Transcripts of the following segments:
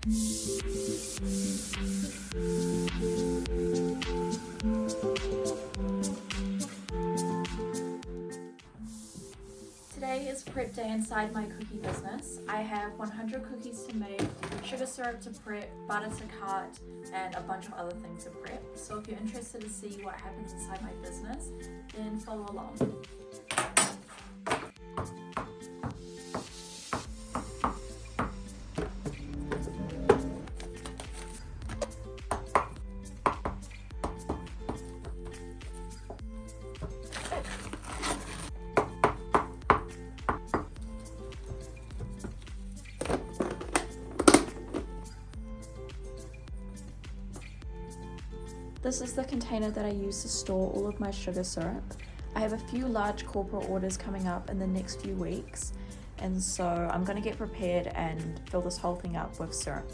Today is prep day inside my cookie business. I have 100 cookies to make, sugar syrup to prep, butter to cut, and a bunch of other things to prep. So if you're interested to see what happens inside my business, then follow along. This is the container that I use to store all of my sugar syrup. I have a few large corporate orders coming up in the next few weeks, and so I'm going to get prepared and fill this whole thing up with syrup.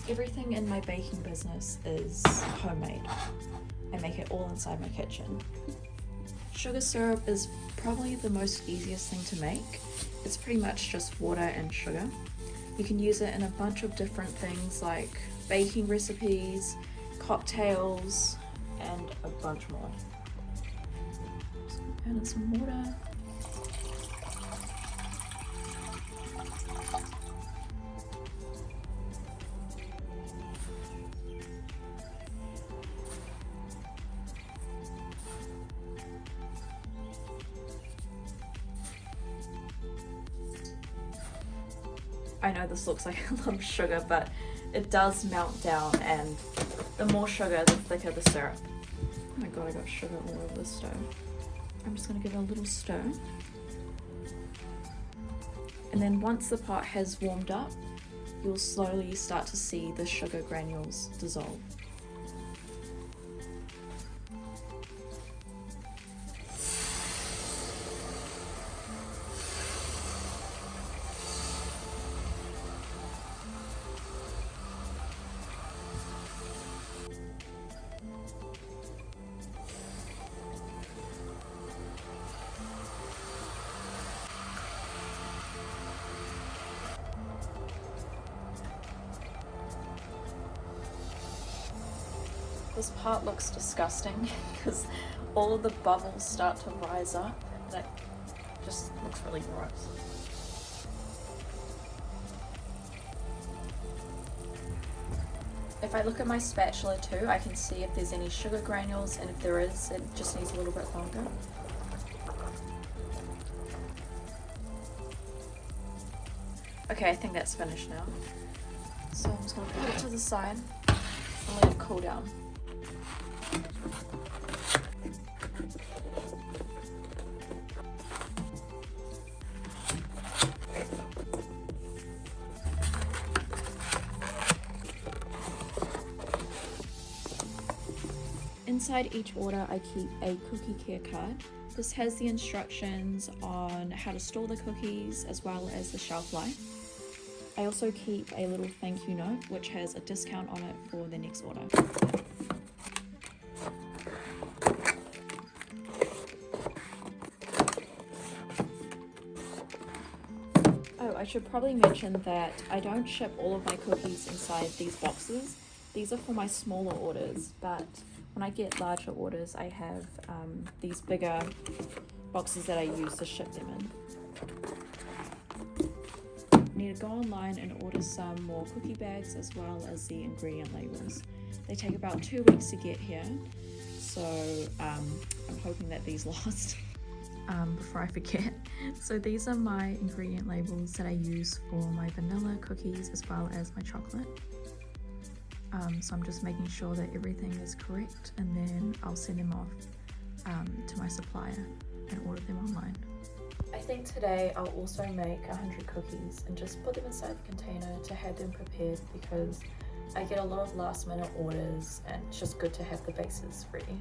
Everything in my baking business is homemade. I make it all inside my kitchen. Sugar syrup is probably the most easiest thing to make. It's pretty much just water and sugar. You can use it in a bunch of different things like baking recipes, cocktails, and a bunch more. Just gonna add in some water. I know this looks like a lot of sugar, but it does melt down, and the more sugar, the thicker the syrup. Oh my god, I got sugar all over the stove. I'm just gonna give it a little stir. And then once the pot has warmed up, you'll slowly start to see the sugar granules dissolve. This part looks disgusting because all of the bubbles start to rise up. That just looks really gross. If I look at my spatula too, I can see if there's any sugar granules, and if there is, it just needs a little bit longer. Okay, I think that's finished now. So I'm just going to put it to the side and let it cool down. Inside each order, I keep a cookie care card. This has the instructions on how to store the cookies as well as the shelf life. I also keep a little thank you note which has a discount on it for the next order. Oh, I should probably mention that I don't ship all of my cookies inside these boxes. These are for my smaller orders, but when I get larger orders, I have these bigger boxes that I use to ship them in. I need to go online and order some more cookie bags as well as the ingredient labels. They take about 2 weeks to get here, so I'm hoping that these last before I forget. So these are my ingredient labels that I use for my vanilla cookies as well as my chocolate. So I'm just making sure that everything is correct, and then I'll send them off to my supplier and order them online. I think today I'll also make 100 cookies and just put them inside the container to have them prepared, because I get a lot of last minute orders and it's just good to have the bases ready.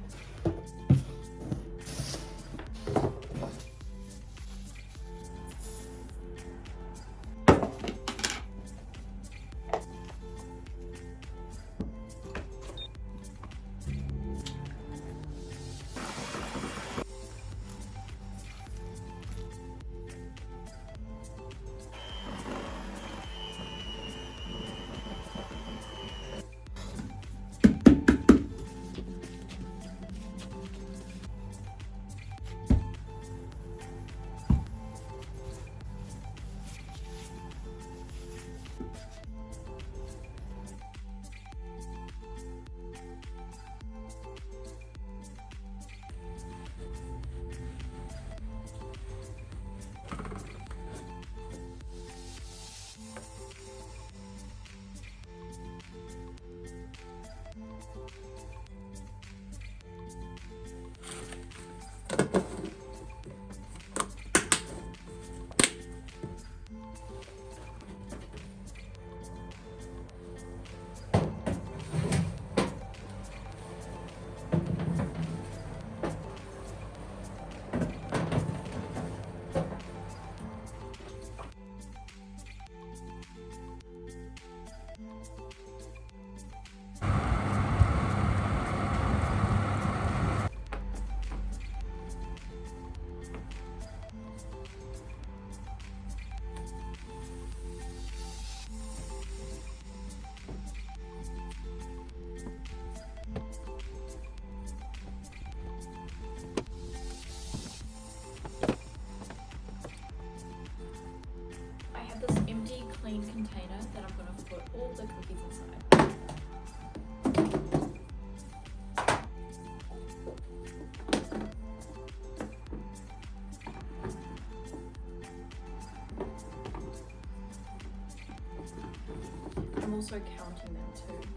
I'm also counting them too.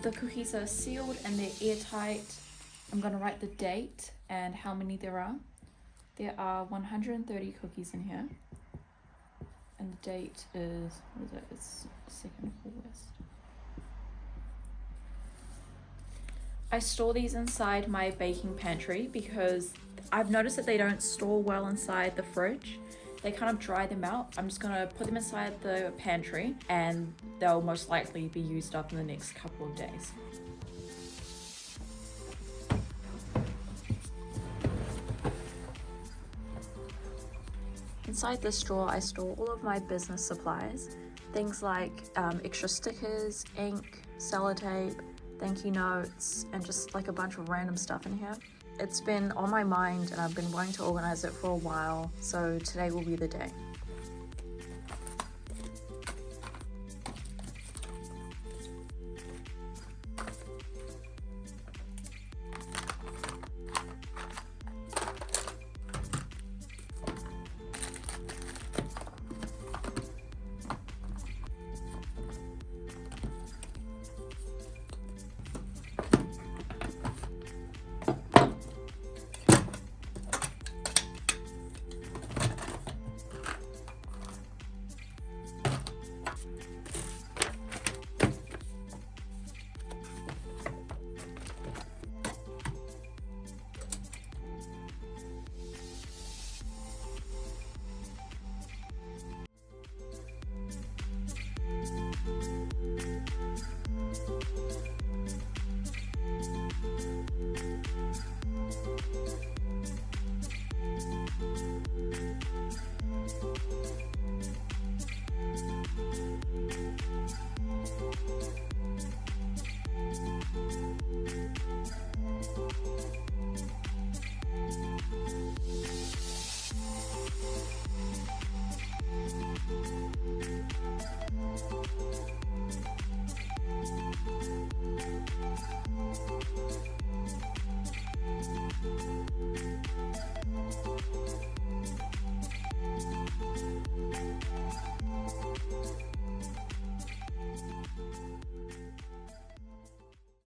The cookies are sealed and they're airtight. I'm going to write the date and how many there are. There are 130 cookies in here. And the date is, what is it? It's 2nd of August. I store these inside my baking pantry because I've noticed that they don't store well inside the fridge. They kind of dry them out. I'm just gonna put them inside the pantry and they'll most likely be used up in the next couple of days. Inside this drawer, I store all of my business supplies. Things like extra stickers, ink, sellotape, thank you notes, and just like a bunch of random stuff in here. It's been on my mind and I've been wanting to organize it for a while, so today will be the day.